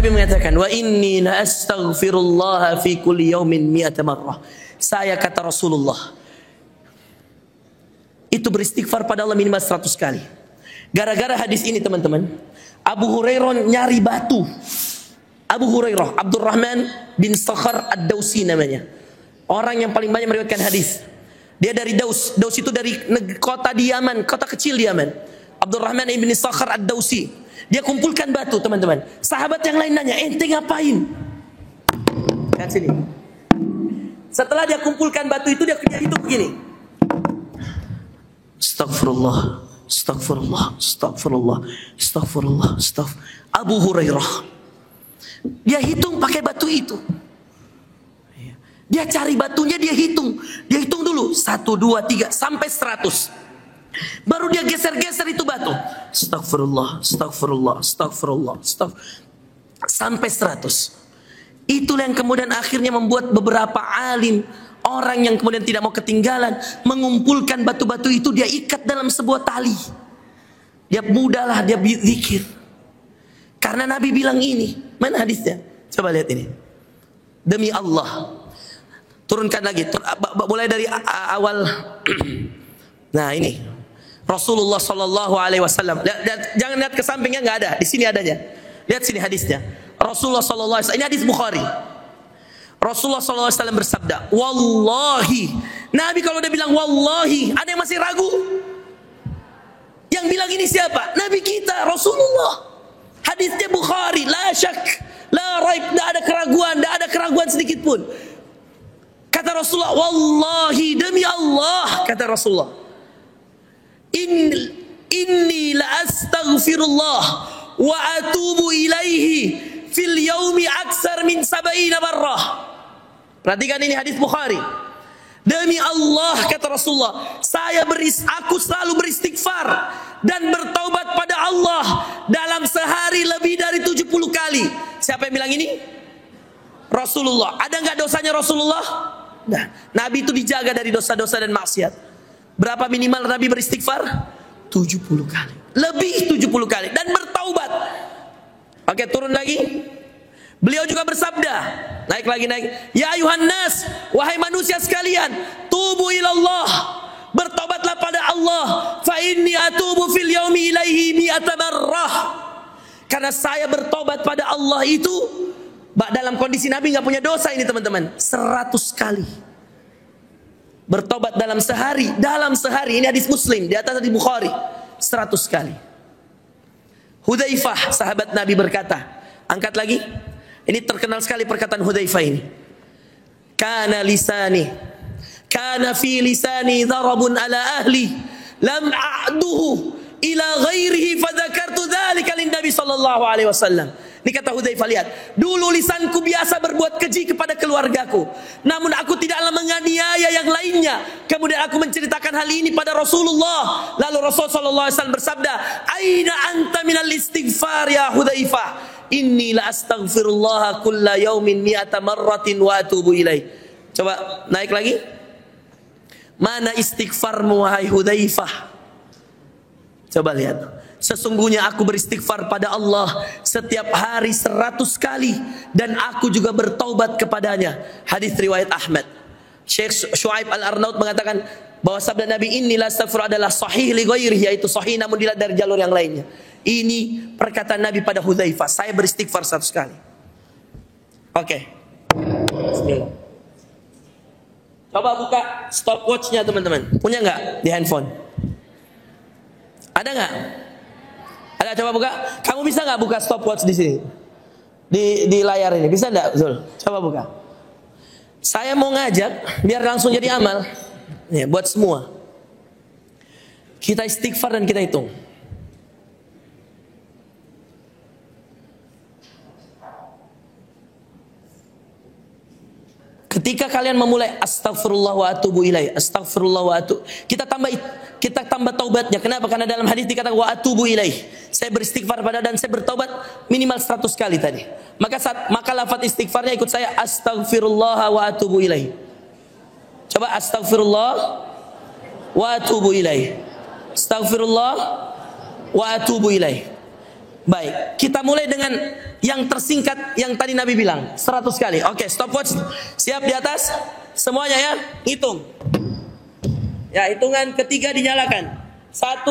Nabi mengatakan, wa inni la astaghfirullah fi kulli yaumin mi'ata marrah. Saya, kata Rasulullah, itu beristighfar pada Allah minimal 100 kali. Gara-gara hadis ini teman-teman, Abu Hurairah nyari batu. Abu Hurairah, Abdurrahman bin Sakhar Ad-Dausi namanya. Orang yang paling banyak meriwayatkan hadis. Dia dari Daus. Daus itu dari kota di Yaman, kota kecil di Yaman. Abdurrahman bin Sakhar Ad-Dausi. Dia kumpulkan batu, teman-teman. Sahabat yang lain nanya, ente ngapain? Lihat sini. Setelah dia kumpulkan batu itu, dia hitung begini. Astagfirullah, astagfirullah, astagfirullah, astagfirullah, astagfirullah. Abu Hurairah. Dia hitung pakai batu itu. Dia cari batunya, dia hitung. Dia hitung dulu. 1, 2, 3, sampai 100. Baru dia geser-geser itu batu. Astagfirullah, astagfirullah, astagfirullah, astagfirullah. Sampai 100. Itulah yang kemudian akhirnya membuat beberapa alim, orang yang kemudian tidak mau ketinggalan, mengumpulkan batu-batu itu, dia ikat dalam sebuah tali. Dia mudahlah, dia zikir. Karena Nabi bilang ini. Mana hadisnya? Coba lihat ini. Demi Allah. Turunkan lagi. Mulai dari awal. Nah ini. Rasulullah Sallallahu Alaihi Wasallam. Jangan lihat ke sampingnya, nggak ada. Di sini adanya. Lihat sini hadisnya. Rasulullah Sallallahu Alaihi Wasallam. Ini hadis Bukhari. Rasulullah Sallallahu Alaihi Wasallam bersabda, wallahi. Nabi kalau udah bilang wallahi, ada yang masih ragu? Yang bilang ini siapa? Nabi kita, Rasulullah. Hadisnya Bukhari, la syak, la raib, tidak ada keraguan sedikit pun. Kata Rasulullah, wallahi, demi Allah, kata Rasulullah, inni la astaghfirullah wa atubu ilaihi fil yaumi aksar min 70 marrah. Perhatikan ini hadis Bukhari. Demi Allah, kata Rasulullah, aku selalu beristighfar dan bertaubat pada Allah dalam sehari lebih dari 70 kali. Siapa yang bilang ini? Rasulullah. Ada nggak dosanya Rasulullah? Nah, Nabi itu dijaga dari dosa-dosa dan maksiat. Berapa minimal Nabi beristighfar? 70 kali. Lebih 70 kali. Dan bertaubat. Oke, turun lagi. Beliau juga bersabda, naik lagi. Ya ayuhan nas, wahai manusia sekalian, tubu ilallah, bertobatlah pada Allah, fa inni atubu fil yaumi ilaihi mi'ata marrah. Karena saya bertobat pada Allah itu dalam kondisi Nabi nggak punya dosa ini teman-teman, 100 kali. Bertobat dalam sehari, ini hadis Muslim, di atas hadis Bukhari, 100 kali. Hudzaifah, sahabat Nabi berkata, angkat lagi. Ini terkenal sekali perkataan Hudzaifah ini. Kana fi lisani darabun ala ahli lam a'duhu ila ghairihi fadzakartu dzalika lin Nabi sallallahu alaihi wasallam. Ini kata Hudzaifah, lihat, dulu lisanku biasa berbuat keji kepada keluargaku, namun aku tidaklah menganiaya yang lainnya. Kemudian aku menceritakan hal ini pada Rasulullah. Lalu Rasulullah sallallahu alaihi wasallam bersabda, aina anta minal istighfar ya Hudzaifah? Inni la astaghfirullah kulla yaumin mi'ata marratin wa atubu ilaih. Coba naik lagi. Mana istighfarmu wahai Hudzaifah? Coba lihat. Sesungguhnya aku beristighfar pada Allah setiap hari 100 kali dan aku juga bertaubat kepadanya. Hadis riwayat Ahmad. Syekh Syuaib Al-Arnaud mengatakan bahwa sabda Nabi inilah astaghfir adalah sahih li ghairihi, yaitu sahih namun dilihat dari jalur yang lainnya. Ini perkataan Nabi pada Hudzaifah, saya beristighfar 100 kali. Oke. Bismillah. Coba buka stopwatch-nya teman-teman. Punya nggak di handphone? Ada nggak? Ada, coba buka. Kamu bisa nggak buka stopwatch di sini? Di layar ini. Bisa nggak, Zul? Coba buka. Saya mau ngajak biar langsung jadi amal. Ya, buat semua. Kita istighfar dan kita hitung. Ketika kalian memulai astagfirullah wa atubu ilaih, astagfirullah wa atubu, kita tambah taubatnya. Kenapa? Karena dalam hadis dikatakan wa atubu ilaih. Saya beristighfar pada dan saya bertaubat minimal 100 kali tadi. Maka lafaz istighfarnya ikut saya, astagfirullah wa atubu ilaih. Coba astagfirullah wa atubu ilaih. Astagfirullah wa atubu ilaih. Baik, kita mulai dengan yang tersingkat yang tadi Nabi bilang 100 kali. Oke, stopwatch. Siap di atas? Semuanya ya, hitung. Ya, hitungan ketiga dinyalakan. 1,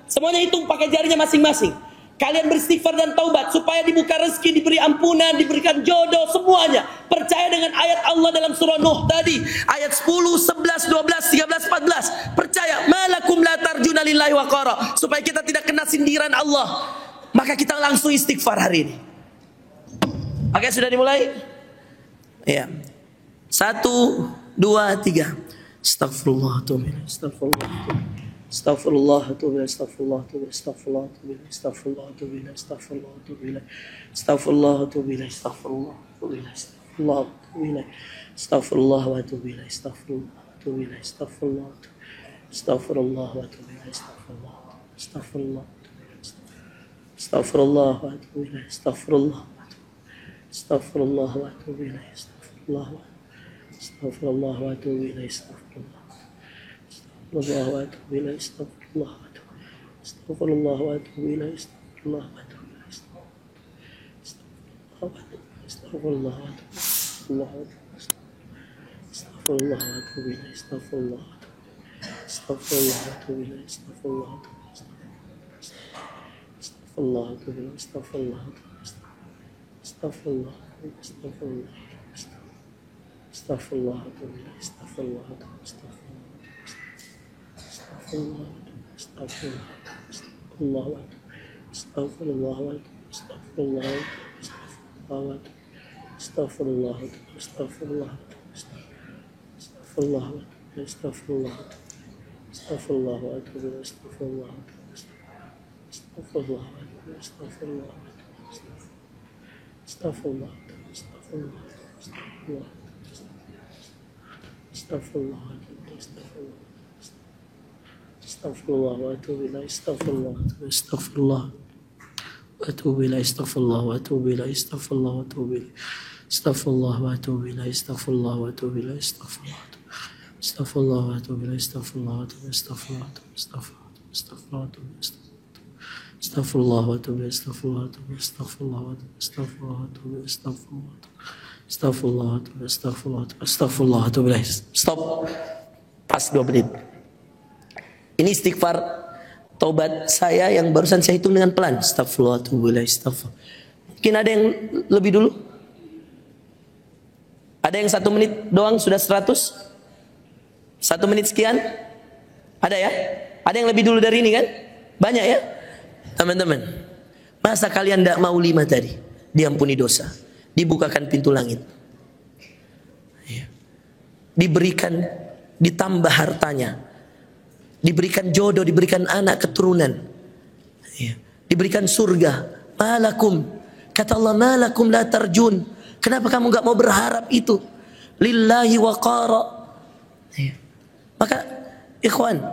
semuanya hitung pakai jarinya masing-masing. Kalian beristighfar dan taubat supaya dibuka rezeki, diberi ampunan, diberikan jodoh, semuanya. Percaya dengan ayat Allah dalam surah Nuh tadi, ayat 10, 11, 12, 13, 14. Percaya, malakum la tarjuna lillahi waqara, supaya kita tidak kena sindiran Allah. Maka kita langsung istighfar hari ini. Oke, sudah dimulai? Ya. 1, 2, 3. Astagfirullah, astagfirullah, astagfirullah, astagfirullah, astagfirullah, astagfirullah, astagfirullah, astagfirullah, astagfirullah, astagfirullah, wa atubu ilaih, astagfirullah, astagfirullah, astagfirullah, wa atubu ilaih, astagfirullah, astagfirullah, astagfirullah, wa atubu ilaih, astagfirullah, astagfirullah, wa atubu ilaih, astagfirullah, astagfirullah, wa atubu ilaih, astagfirullah, astagfirullah, wa atubu ilaih, astagfirullah, astagfirullah, wa atubu ilaih, astagfirullah, wa atubu ilaih, astagfirullah, wa astagfirullah, wa atubu ilaih, astagfirullah, astagfirullah, wa atubu ilaih, astagfirullah, astagfirullah, wa atubu ilaih, astagfirullah, astagfirullah, astagfirullah, Astaghfirullah, astaghfirullah, astaghfirullah, astaghfirullah, astaghfirullah, astaghfirullah, astaghfirullah, astaghfirullah, astaghfirullah, astaghfirullah, astaghfirullah, astaghfirullah, astaghfirullah, astaghfirullah, astaghfirullah, astaghfirullah, Astaghfirullah, astaghfirullah, wa atubu ilaih, astaghfirullah, astaghfirullah, wa atubu ilaih, astaghfirullah, wa atubu ilaih, astaghfirullah, wa atubu ilaih, astaghfirullah, wa atubu ilaih, astaghfirullah, wa atubu ilaih, astaghfirullah, wa atubu ilaih, astaghfirullah, wa atubu ilaih, astaghfirullah, wa atubu ilaih, astaghfirullah, wa atubu ilaih, astaghfirullah, wa atubu ilaih, astaghfirullah, wa atubu ilaih, astaghfirullah, wa atubu ilaih, astaghfirullah, wa atubu ilaih, astaghfirullah, astagfirullah, astagfirullah. Stop. Pas 2 menit. Ini istighfar taubat saya yang barusan saya hitung dengan pelan. Astagfirullah, astagfirullah. Mungkin ada yang lebih dulu? Ada yang 1 menit doang sudah 100? 1 menit sekian? Ada ya? Ada yang lebih dulu dari ini kan? Banyak ya? Teman-teman, masa kalian tidak mau 5 tadi? Diampuni dosa, dibukakan pintu langit, diberikan, ditambah hartanya, diberikan jodoh, diberikan anak keturunan, diberikan surga. Malakum, kata Allah, malakum la tarjun. Kenapa kamu gak mau berharap itu? Lillahi waqara. Maka ikhwan,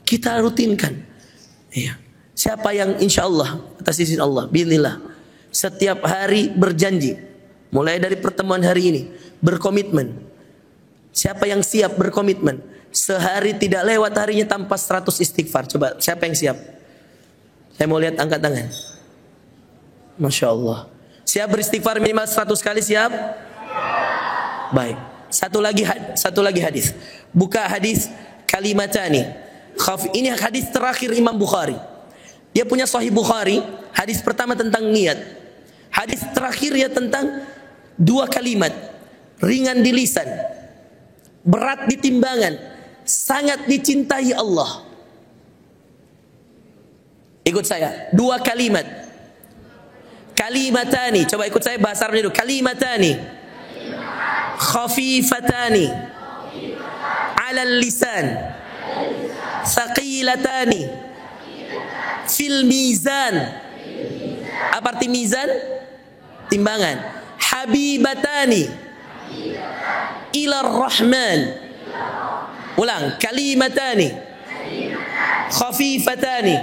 kita rutinkan. Siapa yang insya Allah atas izin Allah, bismillah, setiap hari berjanji, mulai dari pertemuan hari ini, berkomitmen. Siapa yang siap berkomitmen, sehari tidak lewat harinya tanpa 100 istighfar. Coba, siapa yang siap? Saya mau lihat angkat tangan. Masya Allah. Siap beristighfar minimal 100 kali, siap? Baik. Satu lagi hadis. Buka hadis kalimatani. Ini hadis terakhir Imam Bukhari. Dia punya Sahih Bukhari. Hadis pertama tentang niat. Hadis terakhirnya tentang 2 kalimat. Ringan di lisan, berat di timbangan, sangat dicintai Allah. Ikut saya. 2 kalimat. Kalimatani. Coba ikut saya bahasa Arabnya dulu. Kalimatani. Khafifatani. Alal lisan. Thaqilatani. Fil mizan. Apa arti mizan? Timbangan. Habibatani ilar rahman. Ulang. Kalimatani khafifatani.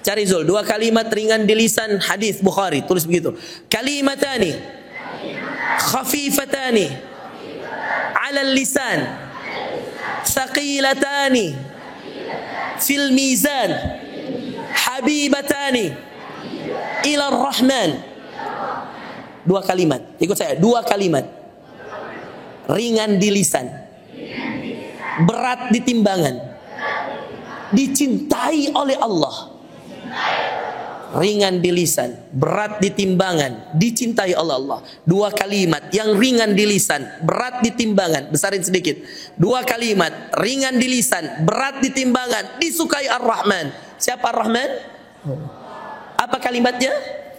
Cari Zul, 2 kalimat ringan di lisan, hadis Bukhari, tulis begitu. Kalimatani khafifatani ala lisan thaqilatani fil mizan habibatani ila rahman. Dua kalimat. Ikut saya, dua kalimat. Ringan di lisan, berat di timbangan, dicintai oleh Allah. Ringan di lisan, berat di timbangan, dicintai oleh Allah. Dua kalimat yang ringan di lisan, berat di timbangan. Besarin sedikit. Dua kalimat ringan di lisan, berat di timbangan, disukai Ar-Rahman. Siapa Ar-Rahman? Apa kalimatnya?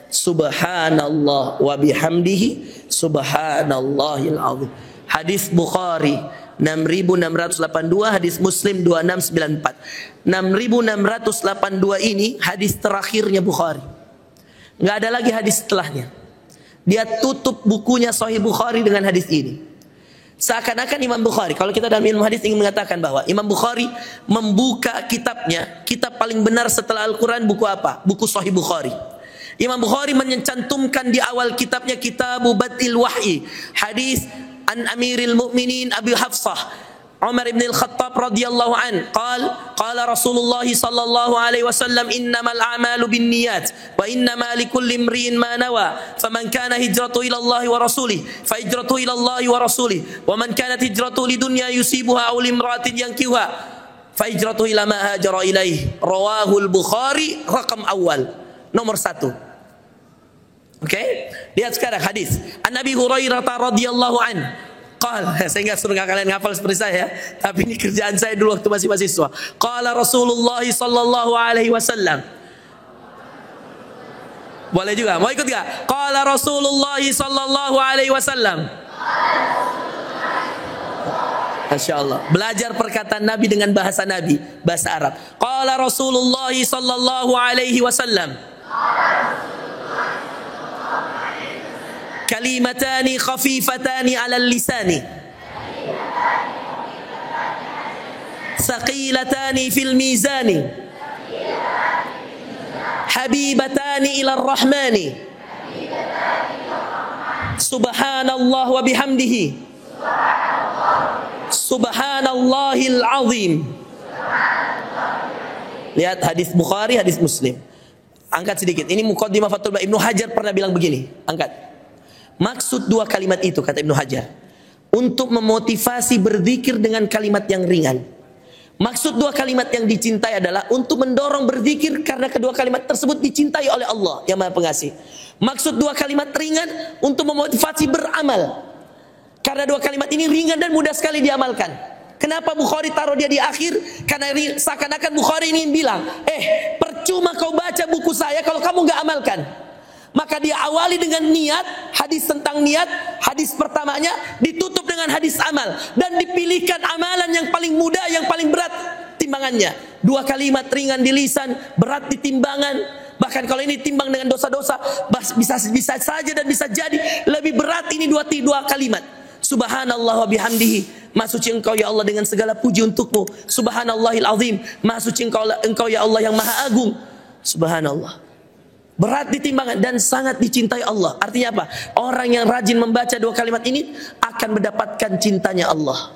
Subhanallah wa bihamdihi subhanallahil azim. Hadis Bukhari 6682, hadis Muslim 2694. 6682 ini hadis terakhirnya Bukhari. Nggak ada lagi hadis setelahnya. Dia tutup bukunya Sahih Bukhari dengan hadis ini. Seakan-akan Imam Bukhari, kalau kita dalam ilmu hadis ingin mengatakan bahwa Imam Bukhari membuka kitabnya, kitab paling benar setelah Al-Quran, buku apa? Buku Sahih Bukhari. Imam Bukhari mencantumkan di awal kitabnya Kitabu Badil Wahyi, hadis an Amiril Mu'minin Abi Hafsah Umar ibn al-Khattab radhiyallahu an qala Rasulullah sallallahu alaihi wasallam innamal a'malu binniyat wa innama likulli imri'in ma nawa faman kana hijratuhu ila Allah wa rasulih fa hijratuhu ila Allah wa rasulih wa man kanat hijratuhu lidunya yusibuha aw limra'atin yankihuha fa hijratuhu ila ma hajara ilaih. Rawahul Bukhari raqam awal, nomor 1. Oke, lihat sekarang hadis An Nabi Hurairah radhiyallahu an saya nggak suruh kalian ngafal seperti saya, tapi ini kerjaan saya dulu waktu masih mahasiswa. Qala Rasulullah sallallahu alaihi wasallam. Boleh juga, mau ikut gak? Qala Rasulullah sallallahu alaihi wasallam. Masya Allah, belajar perkataan Nabi dengan bahasa Nabi, bahasa Arab. Qala Rasulullah sallallahu alaihi wasallam. Kalimatani khafifatani 'alal lisani thaqilatani fil mizani habibatani ila ar-rahmani subhanallah wa bihamdihi subhanallahil azim. Lihat hadis Bukhari, hadis Muslim. Angkat sedikit. Ini Muqaddimah Fathul Bari. Ibnu Hajar pernah bilang begini. Angkat. Maksud dua kalimat itu, kata Ibnu Hajar, untuk memotivasi berzikir dengan kalimat yang ringan. Maksud dua kalimat yang dicintai adalah untuk mendorong berzikir karena kedua kalimat tersebut dicintai oleh Allah yang Maha Pengasih. Maksud dua kalimat ringan untuk memotivasi beramal. Karena dua kalimat ini ringan dan mudah sekali diamalkan. Kenapa Bukhari taruh dia di akhir? Karena seakan-akan Bukhari ini bilang, percuma kau baca buku saya kalau kamu nggak amalkan. Maka dia awali dengan niat, hadis tentang niat, hadis pertamanya ditutup dengan hadis amal, dan dipilihkan amalan yang paling mudah, yang paling berat timbangannya. Dua kalimat ringan di lisan, berat di timbangan. Bahkan kalau ini timbang dengan dosa-dosa, bisa saja dan bisa jadi lebih berat ini dua kalimat. Subhanallah wa bihamdihi, Maha suci engkau ya Allah dengan segala puji untukmu. Subhanallahil azim, Maha suci engkau ya Allah yang maha agung. Subhanallah. Berat di timbangan dan sangat dicintai Allah. Artinya apa? Orang yang rajin membaca dua kalimat ini akan mendapatkan cintanya Allah.